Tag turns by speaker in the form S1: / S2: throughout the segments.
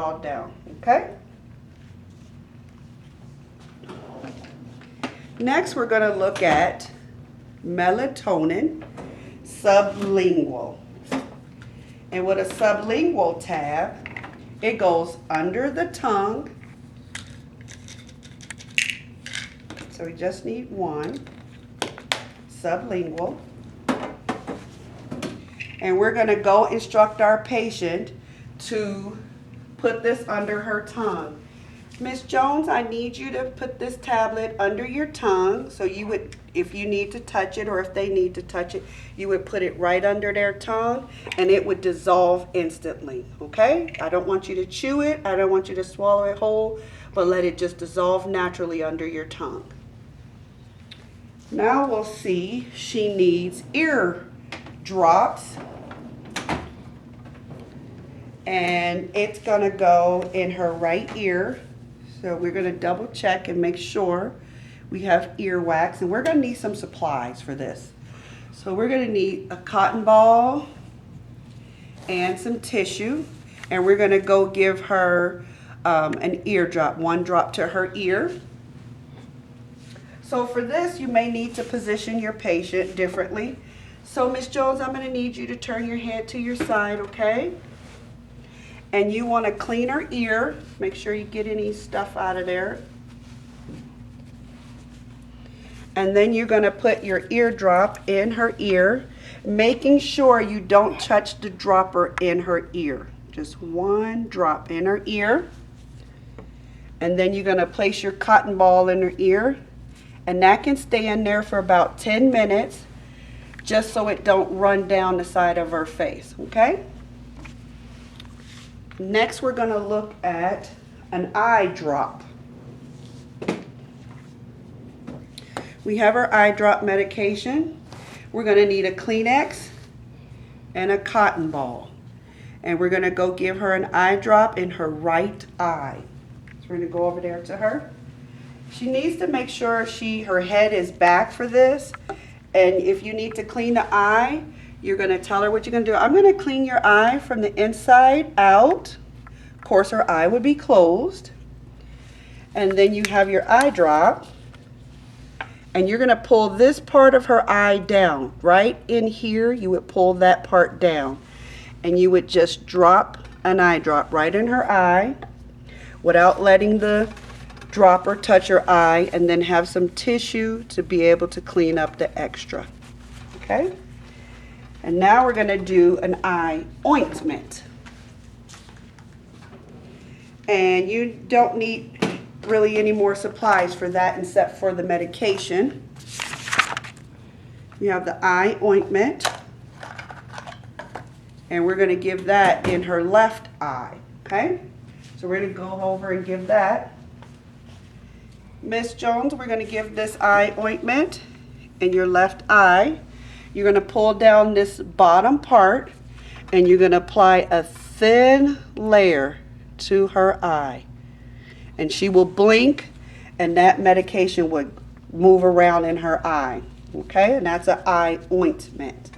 S1: all down, okay? Next, we're going to look at melatonin sublingual. And with a sublingual tab, it goes under the tongue. So we just need one, sublingual. And we're going to go instruct our patient to put this under her tongue. Miss Jones, I need you to put this tablet under your tongue. So you would, if you need to touch it or if they need to touch it, you would put it right under their tongue and it would dissolve instantly, okay? I don't want you to chew it. I don't want you to swallow it whole, but let it just dissolve naturally under your tongue. Now we'll see she needs ear drops. And it's gonna go in her right ear. So we're gonna double check and make sure we have earwax, and we're gonna need some supplies for this. So we're gonna need a cotton ball and some tissue, and we're gonna go give her an ear drop, one drop to her ear. So for this, you may need to position your patient differently. So Miss Jones, I'm gonna need you to turn your head to your side, okay? And you want to clean her ear. Make sure you get any stuff out of there. And then you're going to put your eardrop in her ear, making sure you don't touch the dropper in her ear. Just one drop in her ear. And then you're going to place your cotton ball in her ear. And that can stay in there for about 10 minutes, just so it don't run down the side of her face, okay? Next, we're going to look at an eye drop. We have our eye drop medication. We're going to need a Kleenex and a cotton ball. And we're going to go give her an eye drop in her right eye. So we're going to go over there to her. She needs to make sure her head is back for this. And if you need to clean the eye, you're going to tell her what you're going to do. I'm going to clean your eye from the inside out. Of course, her eye would be closed. And then you have your eye drop. And you're going to pull this part of her eye down. Right in here, you would pull that part down. And you would just drop an eye drop right in her eye without letting the dropper touch her eye, and then have some tissue to be able to clean up the extra. Okay? And now we're going to do an eye ointment. And you don't need really any more supplies for that except for the medication. You have the eye ointment. And we're going to give that in her left eye. Okay? So we're going to go over and give that. Miss Jones, we're going to give this eye ointment in your left eye. You're going to pull down this bottom part and you're going to apply a thin layer to her eye. And she will blink and that medication would move around in her eye. Okay, and that's an eye ointment.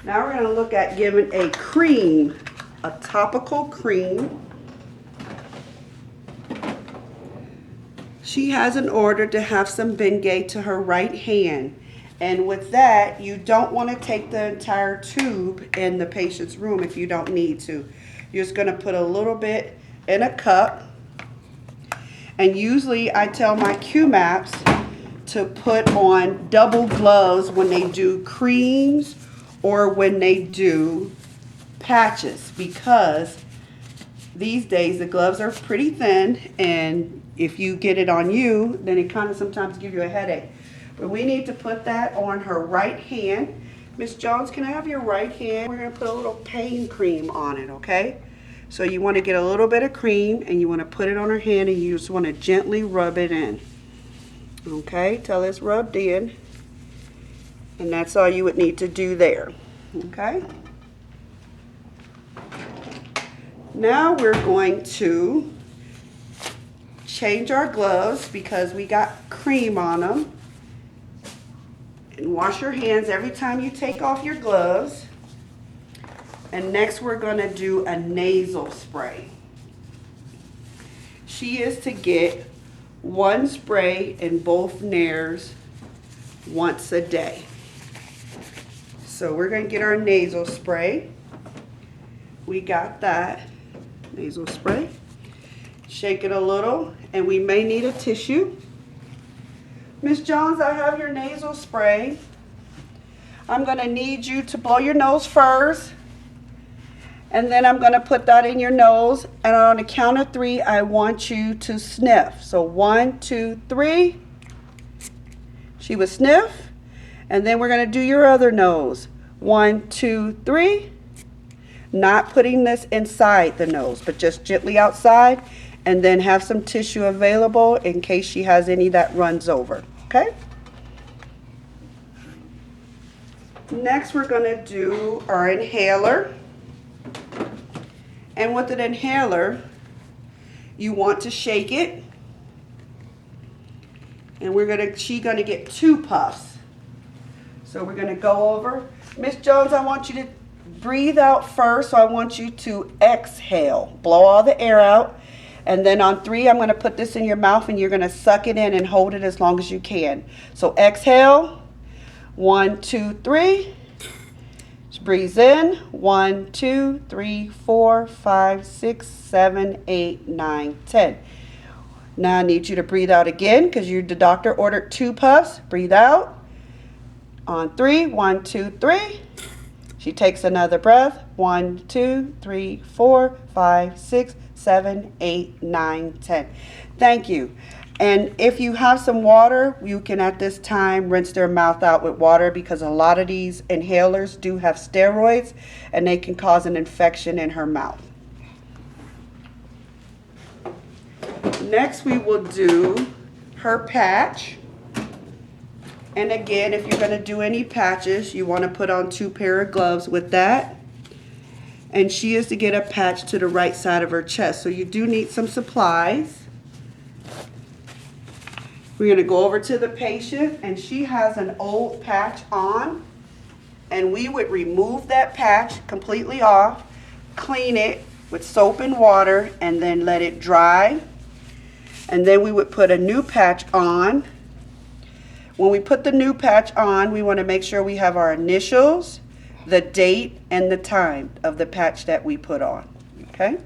S1: Now we're going to look at giving a cream, a topical cream. She has an order to have some Bengay to her right hand. And with that, you don't want to take the entire tube in the patient's room if you don't need to. You're just going to put a little bit in a cup. And usually I tell my Qmaps to put on double gloves when they do creams or when they do patches, because these days the gloves are pretty thin, and if you get it on you, then it kind of sometimes gives you a headache. But we need to put that on her right hand. Miss Jones, can I have your right hand? We're going to put a little pain cream on it, okay? So you want to get a little bit of cream and you want to put it on her hand and you just want to gently rub it in. Okay, till it's rubbed in. And that's all you would need to do there. Okay? Now we're going to change our gloves because we got cream on them. And wash your hands every time you take off your gloves. And next we're going to do a nasal spray. She is to get 1 spray in both nares once a day. So we're going to get our nasal spray. We got that nasal spray. Shake it a little, and we may need a tissue. Miss Jones, I have your nasal spray. I'm going to need you to blow your nose first. And then I'm going to put that in your nose. And on the count of 3, I want you to sniff. So 1, 2, 3. She would sniff. And then we're going to do your other nose. 1, 2, 3. Not putting this inside the nose, but just gently outside. And then have some tissue available in case she has any that runs over. Okay? Next, we're going to do our inhaler. And with an inhaler, you want to shake it. And she's gonna get 2 puffs. So we're gonna go over. Miss Jones, I want you to breathe out first. So I want you to exhale. Blow all the air out. And then on 3, I'm gonna put this in your mouth and you're gonna suck it in and hold it as long as you can. So exhale. 1, 2, 3. Breathe in. 1, 2, 3, 4, 5, 6, 7, 8, 9, 10. Now I need you to breathe out again because the doctor ordered 2 puffs. Breathe out. On 3. 1, 2, 3. She takes another breath. 1, 2, 3, 4, 5, 6, 7, 8, 9, 10. Thank you. And if you have some water, you can at this time rinse their mouth out with water because a lot of these inhalers do have steroids and they can cause an infection in her mouth. Next we will do her patch. And again, if you're going to do any patches, you want to put on 2 pair of gloves with that. And she is to get a patch to the right side of her chest. So you do need some supplies. We're going to go over to the patient, and she has an old patch on, and we would remove that patch completely off, clean it with soap and water, and then let it dry. And then we would put a new patch on. When we put the new patch on, we want to make sure we have our initials, the date, and the time of the patch that we put on. Okay?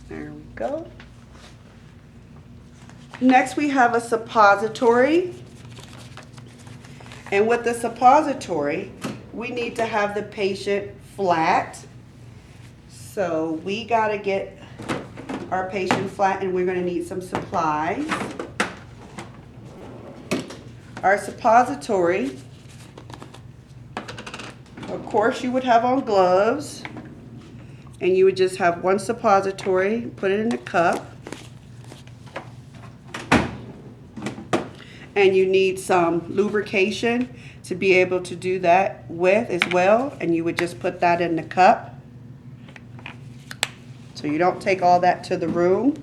S1: There we go. Next we have a suppository. And with the suppository, we need to have the patient flat. So we got to get our patient flat, and we're going to need some supplies. Our suppository, of course you would have on gloves, and you would just have 1 suppository, put it in a cup. And you need some lubrication to be able to do that with as well. And you would just put that in the cup. So you don't take all that to the room.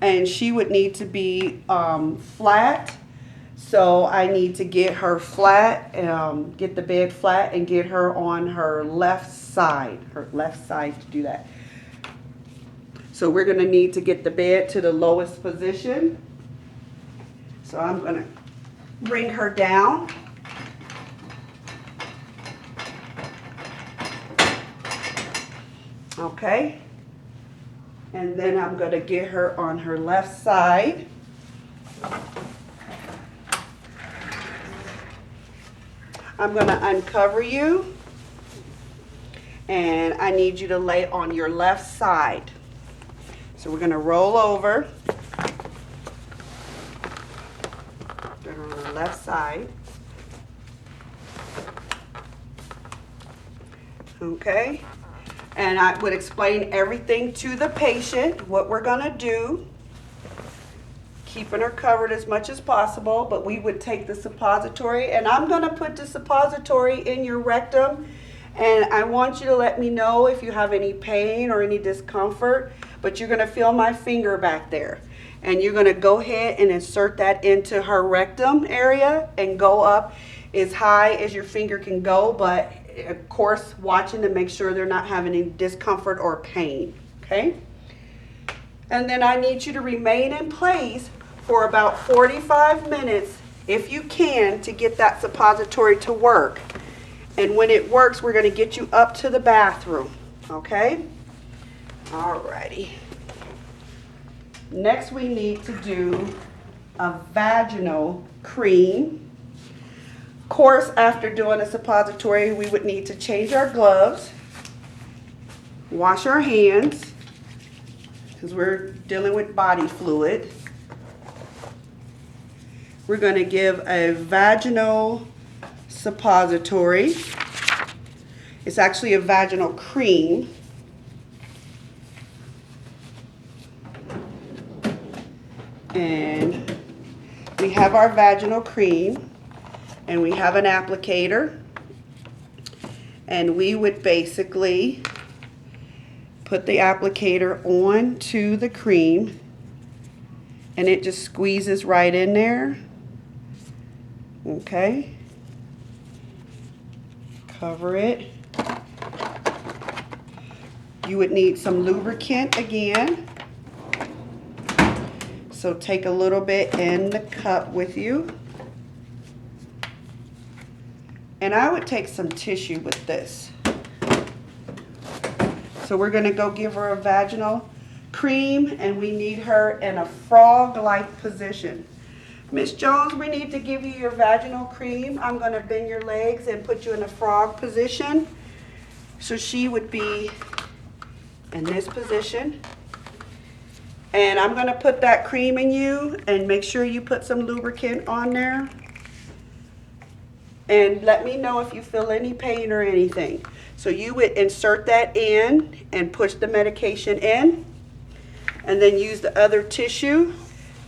S1: And she would need to be flat. So I need to get her flat, get the bed flat and get her on her left side to do that. So we're going to need to get the bed to the lowest position. So I'm going to bring her down. Okay. And then I'm going to get her on her left side. I'm going to uncover you. And I need you to lay on your left side. So we're going to roll over. Put her on the left side. Okay. And I would explain everything to the patient, what we're going to do. Keeping her covered as much as possible, but we would take the suppository, and I'm going to put the suppository in your rectum, and I want you to let me know if you have any pain or any discomfort, but you're going to feel my finger back there. And you're going to go ahead and insert that into her rectum area and go up as high as your finger can go, but of course watching to make sure they're not having any discomfort or pain, okay? And then I need you to remain in place for about 45 minutes if you can to get that suppository to work. And when it works, we're going to get you up to the bathroom, okay? Alrighty. Next, we need to do a vaginal cream. Of course, after doing a suppository, we would need to change our gloves, wash our hands, because we're dealing with body fluid. We're going to give a vaginal suppository. It's actually a vaginal cream. And we have our vaginal cream, and we have an applicator, and we would basically put the applicator onto the cream, and it just squeezes right in there. Okay, cover it. You would need some lubricant again. So take a little bit in the cup with you. And I would take some tissue with this. So we're going to go give her a vaginal cream, and we need her in a frog-like position. Miss Jones, we need to give you your vaginal cream. I'm going to bend your legs and put you in a frog position. So she would be in this position. And I'm going to put that cream in you, and make sure you put some lubricant on there. And let me know if you feel any pain or anything. So you would insert that in and push the medication in. And then use the other tissue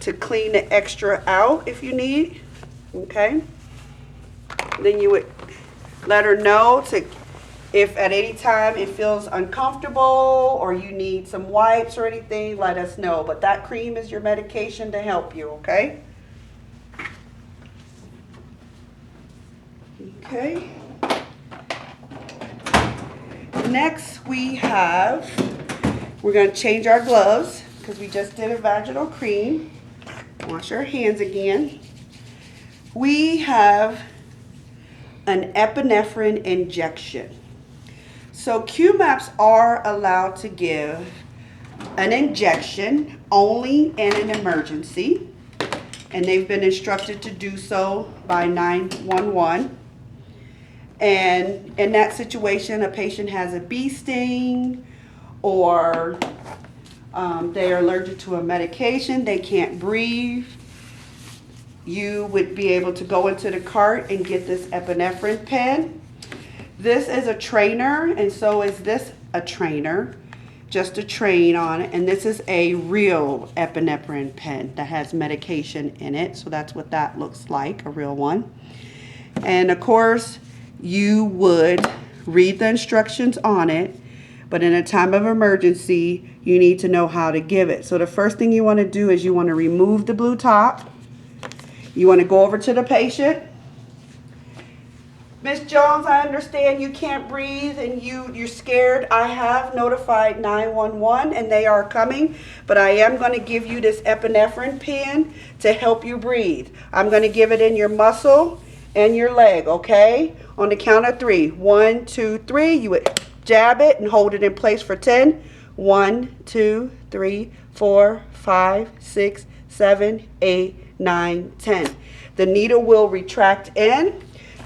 S1: to clean the extra out if you need. Okay? Then you would let her know if at any time it feels uncomfortable or you need some wipes or anything, let us know. But that cream is your medication to help you, okay? Okay. Next we're going to change our gloves because we just did a vaginal cream. Wash our hands again. We have an epinephrine injection. So Qmaps are allowed to give an injection only in an emergency, and they've been instructed to do so by 911. And in that situation, a patient has a bee sting, or they are allergic to a medication, they can't breathe. You would be able to go into the cart and get this epinephrine pen. This is a trainer, and so is this a trainer, just a train on it. And this is a real epinephrine pen that has medication in it. So that's what that looks like, a real one. And of course, you would read the instructions on it, but in a time of emergency, you need to know how to give it. So the first thing you want to do is you want to remove the blue top. You want to go over to the patient. Miss Jones, I understand you can't breathe and you're scared. I have notified 911 and they are coming, but I am going to give you this epinephrine pen to help you breathe. I'm going to give it in your muscle and your leg, okay? On the count of 3. 1, 2, 3. You would jab it and hold it in place for 10. 1, 2, 3, 4, 5, 6, 7, 8, 9, 10. The needle will retract in.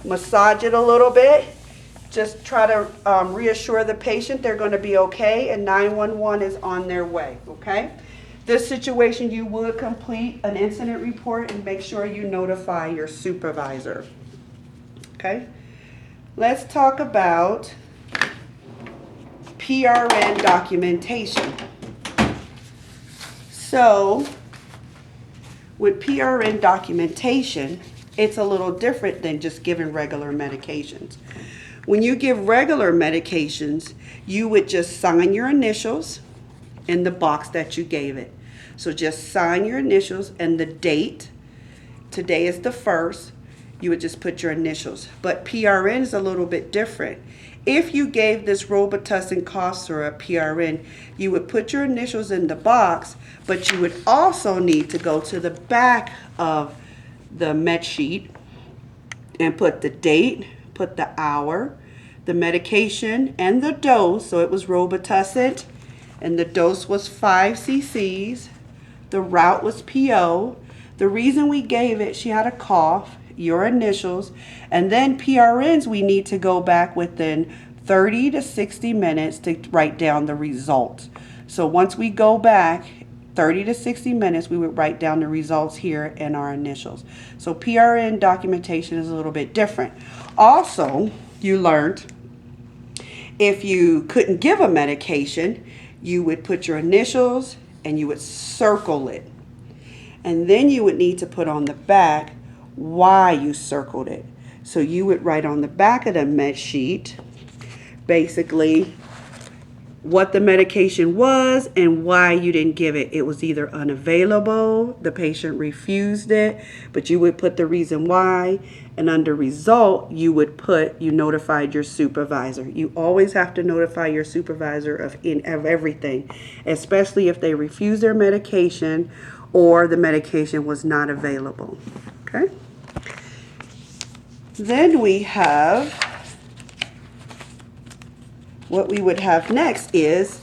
S1: Massage it a little bit. Just try to reassure the patient they're going to be okay, and 911 is on their way, okay? This situation, you would complete an incident report and make sure you notify your supervisor, okay? Let's talk about PRN documentation. So, with PRN documentation, it's a little different than just giving regular medications. When you give regular medications, you would just sign your initials in the box that you gave it. So just sign your initials and the date. Today is the 1st. You would just put your initials. But PRN is a little bit different. If you gave this Robitussin cough syrup PRN, you would put your initials in the box, but you would also need to go to the back of the med sheet and put the date, put the hour, the medication, and the dose. So it was Robitussin, and the dose was 5 cc's. The route was PO. The reason we gave it, she had a cough, your initials, and then PRNs, we need to go back within 30 to 60 minutes to write down the results. So once we go back 30 to 60 minutes, we would write down the results here and our initials. So PRN documentation is a little bit different. Also, you learned if you couldn't give a medication, you would put your initials and you would circle it. And then you would need to put on the back why you circled it. So you would write on the back of the med sheet basically what the medication was and why you didn't give it. It was either unavailable, the patient refused it, but you would put the reason why, and under result, you would put you notified your supervisor. You always have to notify your supervisor of everything, especially if they refuse their medication or the medication was not available. Okay? Then we have what we would have next is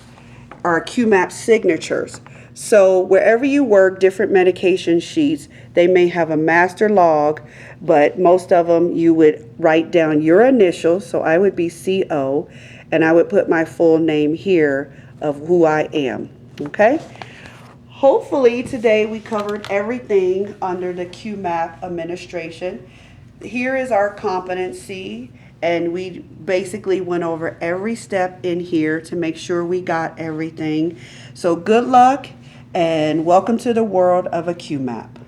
S1: our Qmap signatures. So wherever you work, different medication sheets, they may have a master log, but most of them you would write down your initials. So I would be CO, and I would put my full name here of who I am. Okay? Hopefully today we covered everything under the Qmap administration. Here is our competency. And we basically went over every step in here to make sure we got everything. So good luck and welcome to the world of a Qmap.